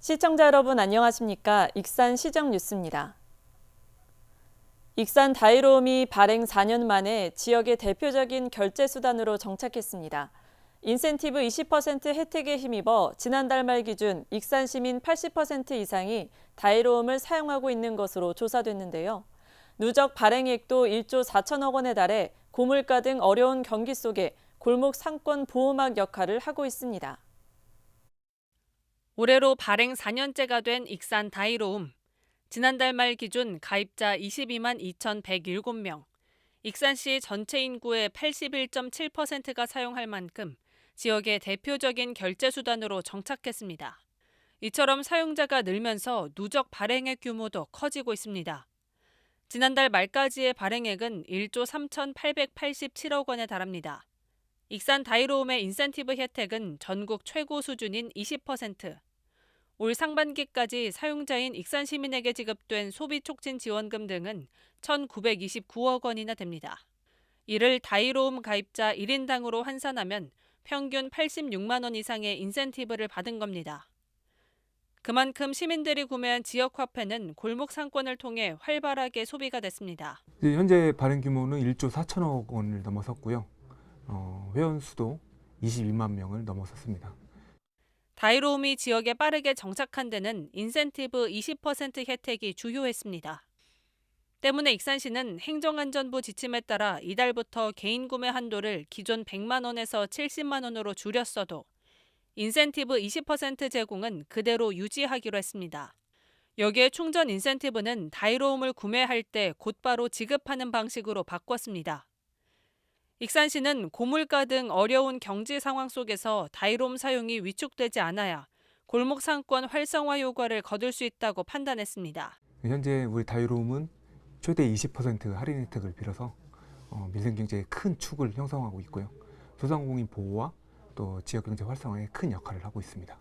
시청자 여러분 안녕하십니까? 익산 시정 뉴스입니다. 익산 다이로움이 발행 4년 만에 지역의 대표적인 결제 수단으로 정착했습니다. 인센티브 20% 혜택에 힘입어 지난달 말 기준 익산 시민 80% 이상이 다이로움을 사용하고 있는 것으로 조사됐는데요. 누적 발행액도 1조 4천억 원에 달해 고물가 등 어려운 경기 속에 골목 상권 보호막 역할을 하고 있습니다. 올해로 발행 4년째가 된 익산 다이로움. 지난달 말 기준 가입자 22만 2,107명, 익산시 전체 인구의 81.7%가 사용할 만큼 지역의 대표적인 결제 수단으로 정착했습니다. 이처럼 사용자가 늘면서 누적 발행액 규모도 커지고 있습니다. 지난달 말까지의 발행액은 1조 3,887억 원에 달합니다. 익산 다이로움의 인센티브 혜택은 전국 최고 수준인 20%, 올 상반기까지 사용자인 익산 시민에게 지급된 소비촉진 지원금 등은 1,929억 원이나 됩니다. 이를 다이로움 가입자 1인당으로 환산하면 평균 86만 원 이상의 인센티브를 받은 겁니다. 그만큼 시민들이 구매한 지역 화폐는 골목 상권을 통해 활발하게 소비가 됐습니다. 현재 발행 규모는 1조 4천억 원을 넘어섰고요. 회원 수도 21만 명을 넘어섰습니다. 다이로움이 지역에 빠르게 정착한 데는 인센티브 20% 혜택이 주요했습니다. 때문에 익산시는 행정안전부 지침에 따라 이달부터 개인 구매 한도를 기존 100만 원에서 70만 원으로 줄였어도 인센티브 20% 제공은 그대로 유지하기로 했습니다. 여기에 충전 인센티브는 다이로움을 구매할 때 곧바로 지급하는 방식으로 바꿨습니다. 익산시는 고물가 등 어려운 경제 상황 속에서 다이로움 사용이 위축되지 않아야 골목 상권 활성화 효과를 거둘 수 있다고 판단했습니다. 현재 우리 다이로움은 최대 20% 할인 혜택을 빌어서 민생경제에 큰 축을 형성하고 있고요. 소상공인 보호와 또 지역경제 활성화에 큰 역할을 하고 있습니다.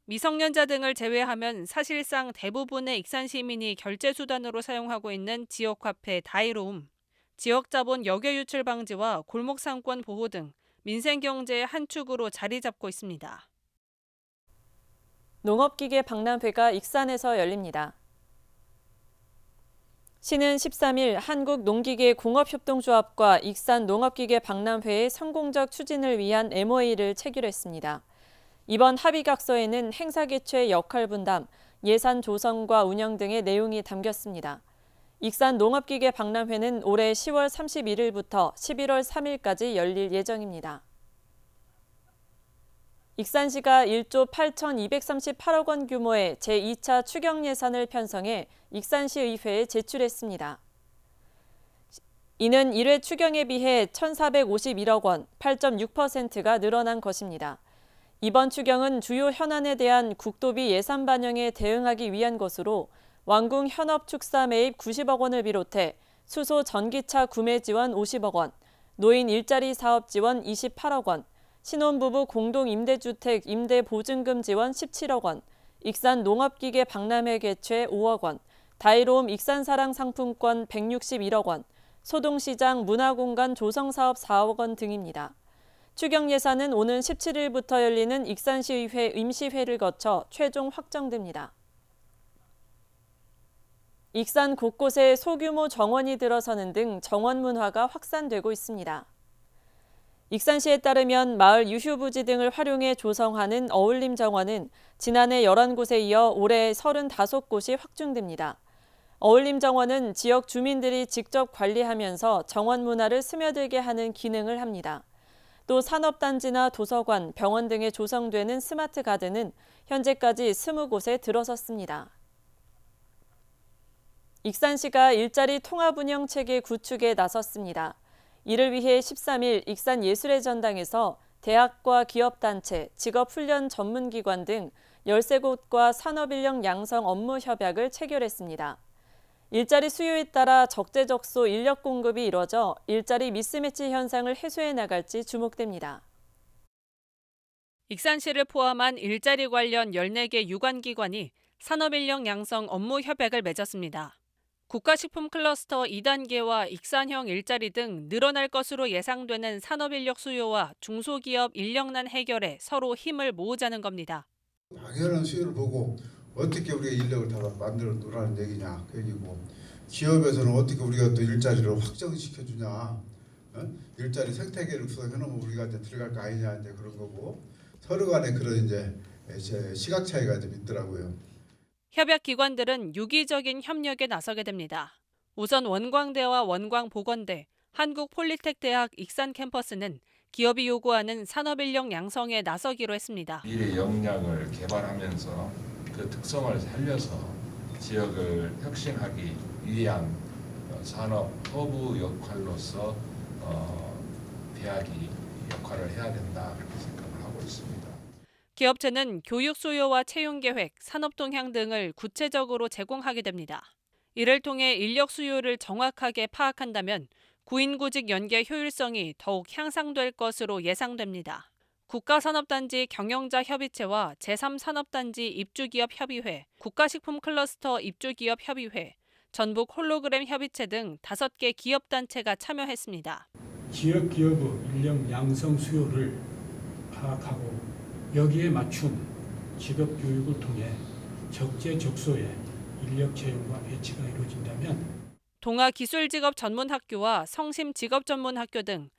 미성년자 등을 제외하면 사실상 대부분의 익산 시민이 결제 수단으로 사용하고 있는 지역화폐 다이로움. 지역자본 역외 유출 방지와 골목 상권 보호 등 민생경제의 한 축으로 자리 잡고 있습니다. 농업기계 박람회가 익산에서 열립니다. 시는 13일 한국농기계공업협동조합과 익산 농업기계 박람회의 성공적 추진을 위한 MOA를 체결했습니다. 이번 합의각서에는 행사 개최 역할 분담, 예산 조성과 운영 등의 내용이 담겼습니다. 익산 농업기계 박람회는 올해 10월 31일부터 11월 3일까지 열릴 예정입니다. 익산시가 1조 8,238억 원 규모의 제2차 추경 예산을 편성해 익산시의회에 제출했습니다. 이는 1회 추경에 비해 1,451억 원, 8.6%가 늘어난 것입니다. 이번 추경은 주요 현안에 대한 국토비 예산 반영에 대응하기 위한 것으로 완궁 현업축사 매입 90억 원을 비롯해 수소 전기차 구매 지원 50억 원, 노인 일자리 사업 지원 28억 원, 신혼부부 공동임대주택 임대보증금 지원 17억 원, 익산 농업기계 박람회 개최 5억 원, 다이로움 익산사랑 상품권 161억 원, 소동시장 문화공간 조성사업 4억 원 등입니다. 추경 예산은 오는 17일부터 열리는 익산시의회 임시회를 거쳐 최종 확정됩니다. 익산 곳곳에 소규모 정원이 들어서는 등 정원 문화가 확산되고 있습니다. 익산시에 따르면 마을 유휴부지 등을 활용해 조성하는 어울림 정원은 지난해 11곳에 이어 올해 35곳이 확충됩니다. 어울림 정원은 지역 주민들이 직접 관리하면서 정원 문화를 스며들게 하는 기능을 합니다. 또 산업단지나 도서관, 병원 등에 조성되는 스마트 가든은 현재까지 20곳에 들어섰습니다. 익산시가 일자리 통합 운영 체계 구축에 나섰습니다. 이를 위해 13일 익산 예술의 전당에서 대학과 기업단체, 직업훈련 전문기관 등 13곳과 산업인력 양성 업무 협약을 체결했습니다. 일자리 수요에 따라 적재적소 인력 공급이 이뤄져 일자리 미스매치 현상을 해소해 나갈지 주목됩니다. 익산시를 포함한 일자리 관련 14개 유관기관이 산업인력 양성 업무 협약을 맺었습니다. 국가식품 클러스터 2단계와 익산형 일자리 등 늘어날 것으로 예상되는 산업인력 수요와 중소기업 인력난 해결에 서로 힘을 모으자는 겁니다. 당연한 수요를 보고 어떻게 우리가 인력을 다 만들어 놓으라는 얘기냐 그 얘기고, 기업에서는 어떻게 우리가 또 일자리를 확정시켜 주냐, 일자리 생태계를 구성해 놓으면 우리가 이제 들어갈 거 아니냐, 이제 그런 거고, 서로 간에 그런 이제 시각 차이가 좀 있더라고요. 협약 기관들은 유기적인 협력에 나서게 됩니다. 우선 원광대와 원광보건대, 한국폴리텍대학 익산 캠퍼스는 기업이 요구하는 산업인력 양성에 나서기로 했습니다. 미래 역량을 개발하면서 그 특성을 살려서 지역을 혁신하기 위한 산업 허브 역할로서 대학이 역할을 해야 된다, 그렇게 생각을 하고 있습니다. 기업체는 교육 수요와 채용 계획, 산업 동향 등을 구체적으로 제공하게 됩니다. 이를 통해 인력 수요를 정확하게 파악한다면 구인구직 연계 효율성이 더욱 향상될 것으로 예상됩니다. 국가산업단지 경영자협의체와 제3산업단지 입주기업협의회, 국가식품클러스터 입주기업협의회, 전북 홀로그램 협의체 등 5개 기업단체가 참여했습니다. 지역 기업의 인력 양성 수요를 파악하고 여기에 맞춘 직업 교육을 통해 적재적소에 인력 채용과 배치가 이루어진다면 동아기술직업전문학교와 성심직업전문학교 등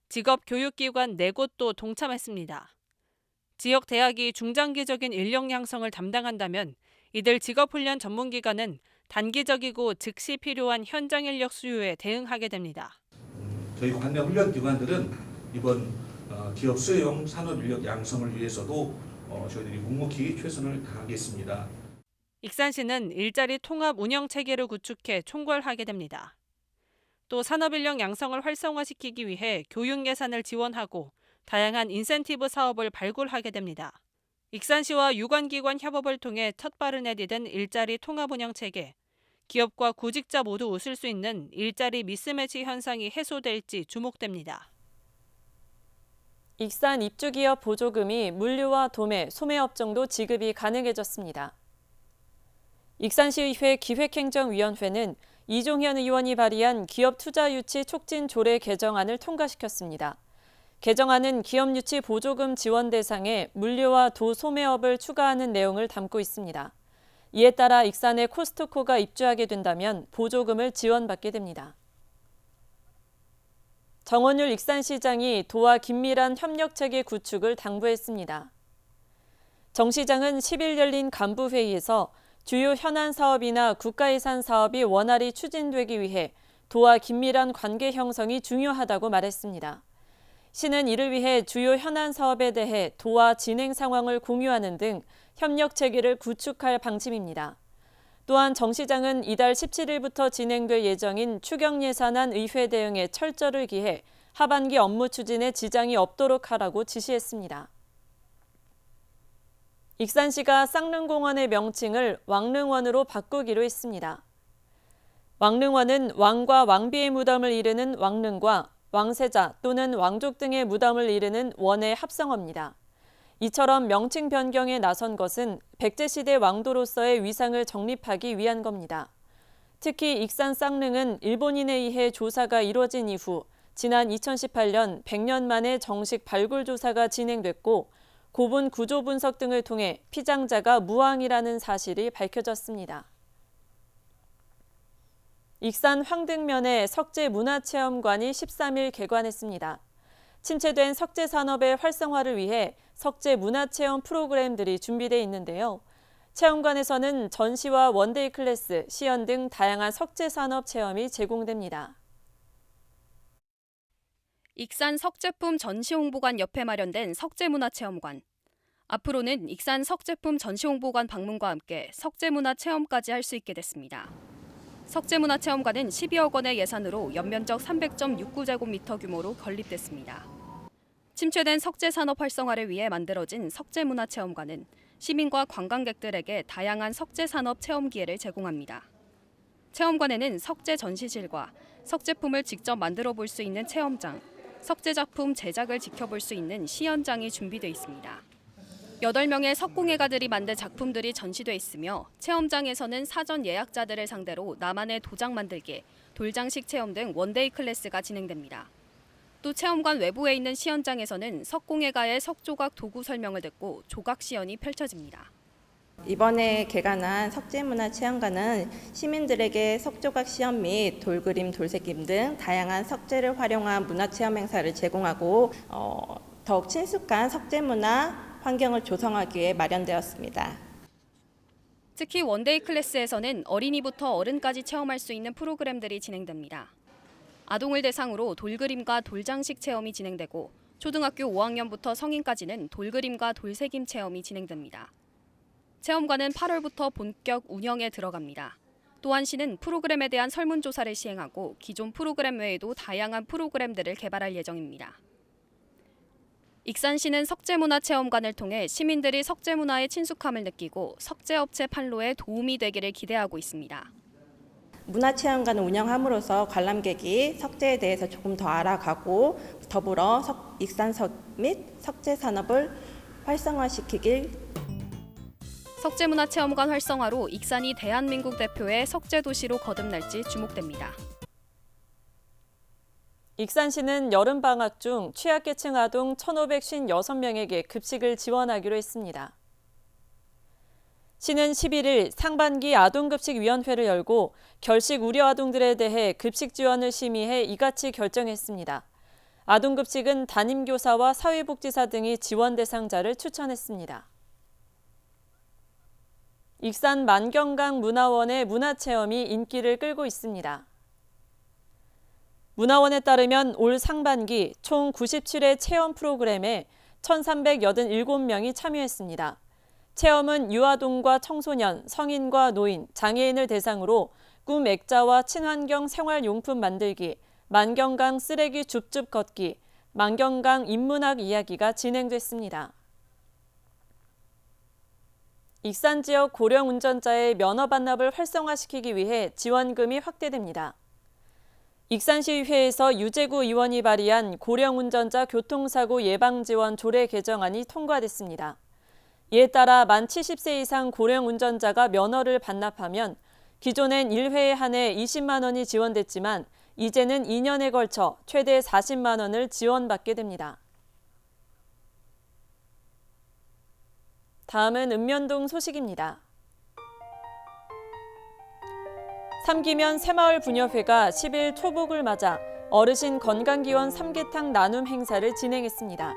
직업교육기관 4곳도 동참했습니다. 지역 대학이 중장기적인 인력 양성을 담당한다면 이들 직업훈련 전문기관은 단기적이고 즉시 필요한 현장 인력 수요에 대응하게 됩니다. 저희 관내 훈련 기관들은 이번 기업 수요용 산업 인력 양성을 위해서도 저희들이 묵묵히 최선을 다하겠습니다. 익산시는 일자리 통합 운영 체계를 구축해 총괄하게 됩니다. 또 산업 인력 양성을 활성화시키기 위해 교육 예산을 지원하고 다양한 인센티브 사업을 발굴하게 됩니다. 익산시와 유관기관 협업을 통해 첫 발을 내디딘 일자리 통합 운영 체계. 기업과 구직자 모두 웃을 수 있는 일자리 미스매치 현상이 해소될지 주목됩니다. 익산 입주기업 보조금이 물류와 도매, 소매업종도 지급이 가능해졌습니다. 익산시의회 기획행정위원회는 이종현 의원이 발의한 기업투자유치 촉진 조례 개정안을 통과시켰습니다. 개정안은 기업유치 보조금 지원 대상에 물류와 도소매업을 추가하는 내용을 담고 있습니다. 이에 따라 익산에 코스트코가 입주하게 된다면 보조금을 지원받게 됩니다. 정원율 익산시장이 도와 긴밀한 협력체계 구축을 당부했습니다. 정 시장은 10일 열린 간부회의에서 주요 현안 사업이나 국가예산 사업이 원활히 추진되기 위해 도와 긴밀한 관계 형성이 중요하다고 말했습니다. 시는 이를 위해 주요 현안 사업에 대해 도와 진행 상황을 공유하는 등 협력 체계를 구축할 방침입니다. 또한 정 시장은 이달 17일부터 진행될 예정인 추경 예산안 의회 대응에 철저를 기해 하반기 업무 추진에 지장이 없도록 하라고 지시했습니다. 익산시가 쌍릉공원의 명칭을 왕릉원으로 바꾸기로 했습니다. 왕릉원은 왕과 왕비의 무덤을 이르는 왕릉과 왕세자 또는 왕족 등의 무덤을 이르는 원의 합성어입니다. 이처럼 명칭 변경에 나선 것은 백제시대 왕도로서의 위상을 정립하기 위한 겁니다. 특히 익산 쌍릉은 일본인에 의해 조사가 이뤄진 이후 지난 2018년 100년 만에 정식 발굴 조사가 진행됐고 고분 구조 분석 등을 통해 피장자가 무왕이라는 사실이 밝혀졌습니다. 익산 황등면의 석재문화체험관이 13일 개관했습니다. 침체된 석재 산업의 활성화를 위해 석재 문화체험 프로그램들이 준비되어 있는데요. 체험관에서는 전시와 원데이 클래스, 시연 등 다양한 석재 산업 체험이 제공됩니다. 익산 석제품 전시홍보관 옆에 마련된 석재문화체험관. 앞으로는 익산 석제품 전시홍보관 방문과 함께 석재문화체험까지 할 수 있게 됐습니다. 석재문화체험관은 12억 원의 예산으로 연면적 300.69제곱미터 규모로 건립됐습니다. 침체된 석재산업 활성화를 위해 만들어진 석재문화체험관은 시민과 관광객들에게 다양한 석재산업 체험 기회를 제공합니다. 체험관에는 석재 전시실과 석제품을 직접 만들어 볼 수 있는 체험장, 석재 작품 제작을 지켜볼 수 있는 시연장이 준비되어 있습니다. 8명의 석공예가들이 만든 작품들이 전시돼 있으며 체험장에서는 사전 예약자들을 상대로 나만의 도장 만들기, 돌장식 체험 등 원데이 클래스가 진행됩니다. 또 체험관 외부에 있는 시연장에서는 석공예가의 석조각 도구 설명을 듣고 조각 시연이 펼쳐집니다. 이번에 개관한 석재문화체험관은 시민들에게 석조각 시연 및 돌그림, 돌새김 등 다양한 석재를 활용한 문화체험 행사를 제공하고 더욱 친숙한 석재문화 환경을 조성하기 위해 마련되었습니다. 특히 원데이 클래스에서는 어린이부터 어른까지 체험할 수 있는 프로그램들이 진행됩니다. 아동을 대상으로 돌그림과 돌장식 체험이 진행되고 초등학교 5학년부터 성인까지는 돌그림과 돌새김 체험이 진행됩니다. 체험관은 8월부터 본격 운영에 들어갑니다. 또한 시는 프로그램에 대한 설문조사를 시행하고 기존 프로그램 외에도 다양한 프로그램들을 개발할 예정입니다. 익산시는 석재문화체험관을 통해 시민들이 석재문화의 친숙함을 느끼고 석재업체 판로에 도움이 되기를 기대하고 있습니다. 문화체험관을 운영함으로써 관람객이 석재에 대해서 조금 더 알아가고 더불어 익산석 및 석재 산업을 활성화시키길. 석재문화체험관 활성화로 익산이 대한민국 대표의 석재도시로 거듭날지 주목됩니다. 익산시는 여름방학 중 취약계층 아동 1,556명에게 급식을 지원하기로 했습니다. 시는 11일 상반기 아동급식위원회를 열고 결식 우려 아동들에 대해 급식 지원을 심의해 이같이 결정했습니다. 아동급식은 담임교사와 사회복지사 등이 지원 대상자를 추천했습니다. 익산 만경강 문화원의 문화체험이 인기를 끌고 있습니다. 문화원에 따르면 올 상반기 총 97회 체험 프로그램에 1,387명이 참여했습니다. 체험은 유아동과 청소년, 성인과 노인, 장애인을 대상으로 꿈 액자와 친환경 생활용품 만들기, 만경강 쓰레기 줍줍 걷기, 만경강 인문학 이야기가 진행됐습니다. 익산 지역 고령 운전자의 면허 반납을 활성화시키기 위해 지원금이 확대됩니다. 익산시의회에서 유재구 의원이 발의한 고령 운전자 교통사고 예방 지원 조례 개정안이 통과됐습니다. 이에 따라 만 70세 이상 고령 운전자가 면허를 반납하면 기존엔 1회에 한해 20만 원이 지원됐지만 이제는 2년에 걸쳐 최대 40만 원을 지원받게 됩니다. 다음은 읍면동 소식입니다. 삼기면 새마을부녀회가 10일 초복을 맞아 어르신 건강기원 삼계탕 나눔 행사를 진행했습니다.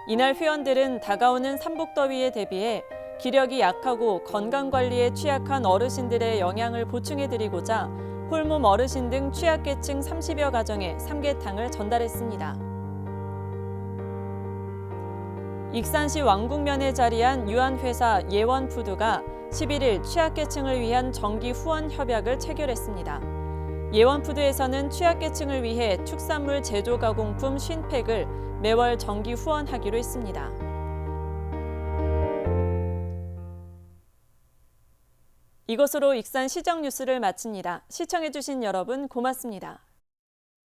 이날 회원들은 다가오는 삼복더위에 대비해 기력이 약하고 건강관리에 취약한 어르신들의 영양을 보충해드리고자 홀몸 어르신 등 취약계층 30여 가정에 삼계탕을 전달했습니다. 익산시 왕궁면에 자리한 유한회사 예원푸드가 11일 취약계층을 위한 정기 후원 협약을 체결했습니다. 예원푸드에서는 취약계층을 위해 축산물 제조 가공품 50팩을 매월 정기 후원하기로 했습니다. 이것으로 익산 시정 뉴스를 마칩니다. 시청해주신 여러분 고맙습니다.